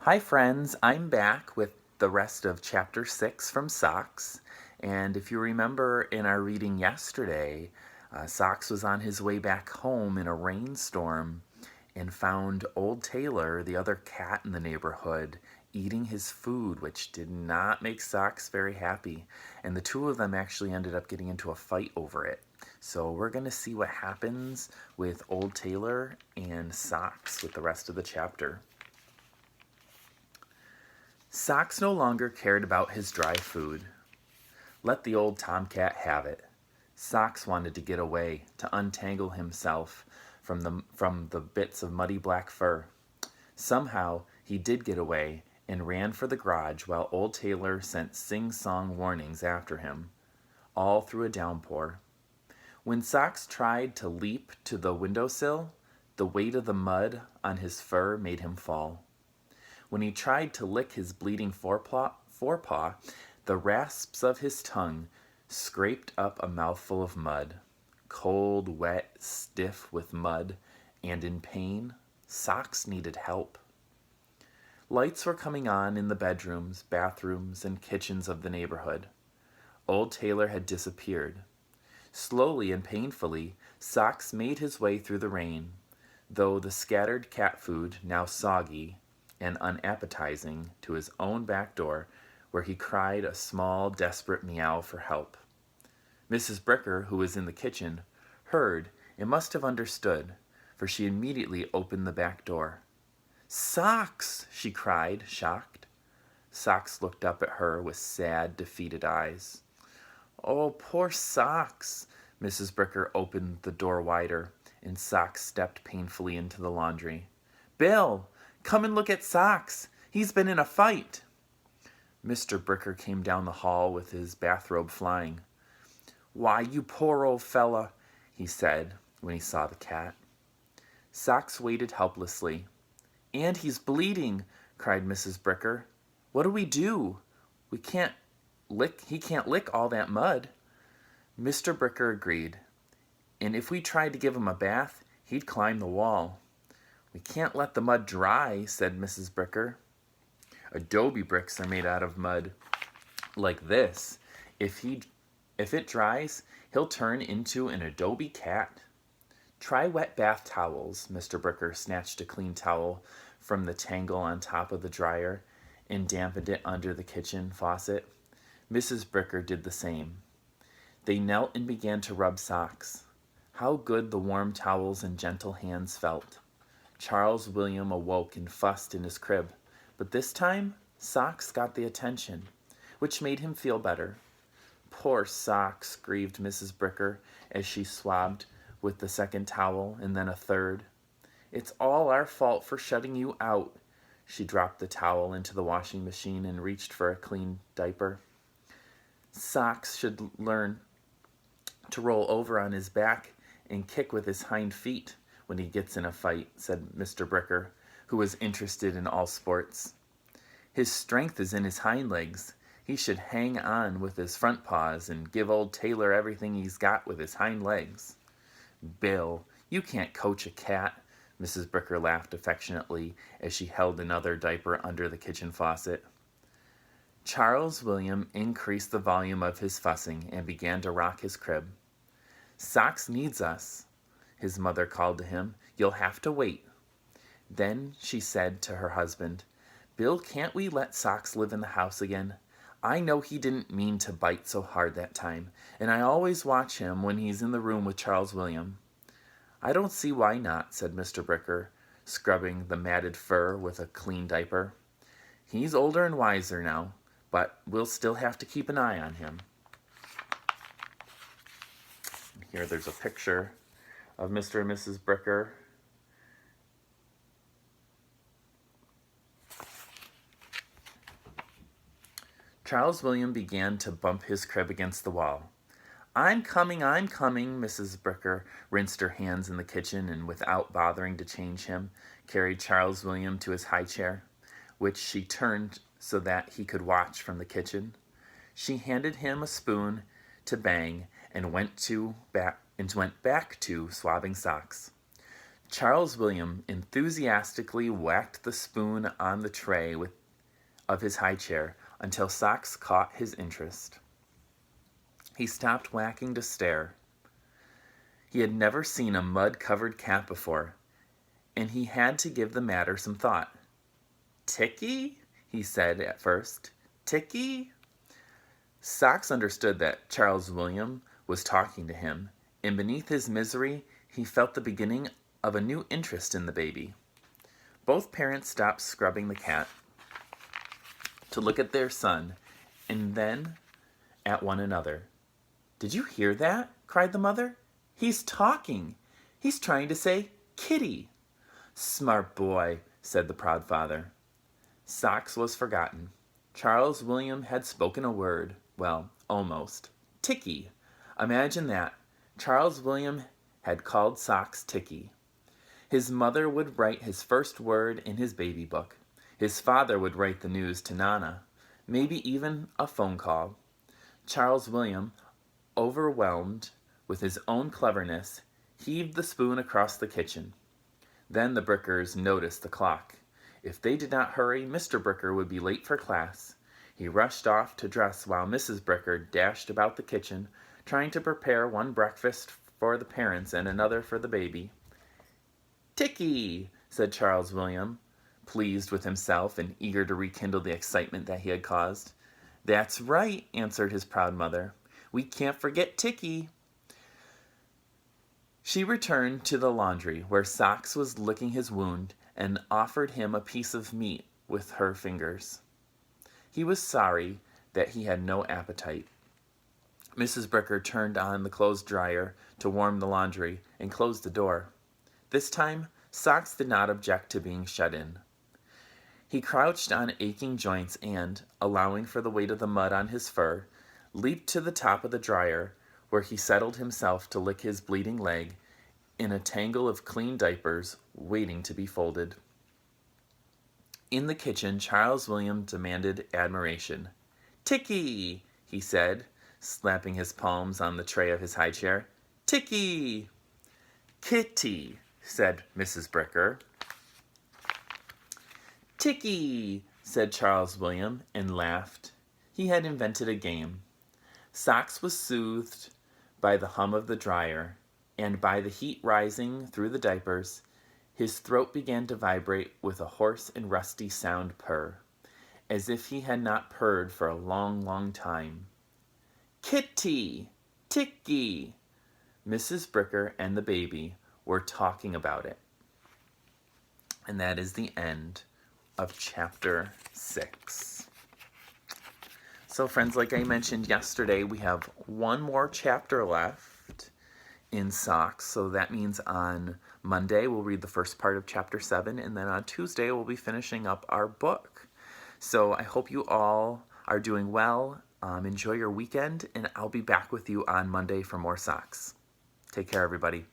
Hi friends, I'm back with the rest of chapter 6 from Socks. And if you remember in our reading yesterday, Socks was on his way back home in a rainstorm and found Old Taylor, the other cat in the neighborhood, eating his food, which did not make Socks very happy. And the two of them actually ended up getting into a fight over it. So we're going to see what happens with Old Taylor and Socks with the rest of the chapter. Socks no longer cared about his dry food. Let the old tomcat have it. Socks wanted to get away, to untangle himself from the bits of muddy black fur. Somehow he did get away and ran for the garage while Old Taylor sent sing-song warnings after him, all through a downpour. When Socks tried to leap to the windowsill, the weight of the mud on his fur made him fall. When he tried to lick his bleeding forepaw, the rasps of his tongue scraped up a mouthful of mud. Cold, wet, stiff with mud, and in pain, Socks needed help. Lights were coming on in the bedrooms, bathrooms, and kitchens of the neighborhood. Old Taylor had disappeared. Slowly and painfully, Socks made his way through the rain, though the scattered cat food, now soggy and unappetizing, to his own back door, where he cried a small, desperate meow for help. Mrs. Bricker, who was in the kitchen, heard and must have understood, for she immediately opened the back door. "Socks!" she cried, shocked. Socks looked up at her with sad, defeated eyes. "Oh, poor Socks!" Mrs. Bricker opened the door wider, and Socks stepped painfully into the laundry. "Bill, come and look at Socks. He's been in a fight." Mr. Bricker came down the hall with his bathrobe flying. "Why, you poor old fella," he said when he saw the cat. Socks waited helplessly. "And he's bleeding," cried Mrs. Bricker. "What do we do? He can't lick all that mud." Mr. Bricker agreed. "And if we tried to give him a bath, he'd climb the wall." "We can't let the mud dry," said Mrs. Bricker. "Adobe bricks are made out of mud like this. If it dries, he'll turn into an adobe cat." "Try wet bath towels." Mr. Bricker snatched a clean towel from the tangle on top of the dryer and dampened it under the kitchen faucet. Mrs. Bricker did the same. They knelt and began to rub Socks. How good the warm towels and gentle hands felt. Charles William awoke and fussed in his crib, but this time Socks got the attention, which made him feel better. "Poor Socks," grieved Mrs. Bricker as she swabbed with the second towel and then a third. "It's all our fault for shutting you out." She dropped the towel into the washing machine and reached for a clean diaper. "Socks should learn to roll over on his back and kick with his hind feet when he gets in a fight," said Mr. Bricker, who was interested in all sports. "His strength is in his hind legs. He should hang on with his front paws and give Old Taylor everything he's got with his hind legs." "Bill, you can't coach a cat." Mrs. Bricker laughed affectionately as she held another diaper under the kitchen faucet. Charles William increased the volume of his fussing and began to rock his crib. "Socks needs us," his mother called to him. "You'll have to wait." Then she said to her husband, "Bill, can't we let Socks live in the house again? I know he didn't mean to bite so hard that time, and I always watch him when he's in the room with Charles William." "I don't see why not," said Mr. Bricker, scrubbing the matted fur with a clean diaper. "He's older and wiser now, but we'll still have to keep an eye on him." Here there's a picture of Mr. and Mrs. Bricker. Charles William began to bump his crib against the wall. I'm coming," Mrs. Bricker rinsed her hands in the kitchen and, without bothering to change him, carried Charles William to his high chair, which she turned so that he could watch from the kitchen. She handed him a spoon to bang and went back to swabbing Socks. Charles William enthusiastically whacked the spoon on the tray of his high chair until Socks caught his interest. He stopped whacking to stare. He had never seen a mud-covered cat before, and he had to give the matter some thought. "Ticky?" he said at first. "Ticky?" Socks understood that Charles William was talking to him, and beneath his misery, he felt the beginning of a new interest in the baby. Both parents stopped scrubbing the cat to look at their son, and then at one another. "Did you hear that?" cried the mother. "He's talking. He's trying to say kitty." "Smart boy," said the proud father. Socks was forgotten. Charles William had spoken a word. Well, almost. Ticky. Imagine that. Charles William had called Socks Ticky. His mother would write his first word in his baby book. His father would write the news to Nana. Maybe even a phone call. Charles William, overwhelmed with his own cleverness, heaved the spoon across the kitchen. Then the Brickers noticed the clock. If they did not hurry, Mr. Bricker would be late for class. He rushed off to dress while Mrs. Bricker dashed about the kitchen, trying to prepare one breakfast for the parents and another for the baby. "Ticky," said Charles William, pleased with himself and eager to rekindle the excitement that he had caused. "That's right," answered his proud mother. "We can't forget Ticky." She returned to the laundry, where Socks was licking his wound, and offered him a piece of meat with her fingers. He was sorry that he had no appetite. Mrs. Bricker turned on the clothes dryer to warm the laundry and closed the door. This time, Socks did not object to being shut in. He crouched on aching joints and, allowing for the weight of the mud on his fur, leaped to the top of the dryer, where he settled himself to lick his bleeding leg in a tangle of clean diapers waiting to be folded. In the kitchen, Charles William demanded admiration. "Ticky," he said, slapping his palms on the tray of his high chair. "Ticky." "Kitty," said Mrs. Bricker. "Ticky," said Charles William, and laughed. He had invented a game. Socks was soothed by the hum of the dryer, and by the heat rising through the diapers, his throat began to vibrate with a hoarse and rusty sound purr, as if he had not purred for a long, long time. "Kitty! Ticky!" Mrs. Bricker and the baby were talking about it. And that is the end of chapter 6. So friends, like I mentioned yesterday, we have one more chapter left in Socks. So that means on Monday we'll read the first part of chapter 7, and then on Tuesday we'll be finishing up our book. So I hope you all are doing well. Enjoy your weekend, and I'll be back with you on Monday for more Socks. Take care, everybody.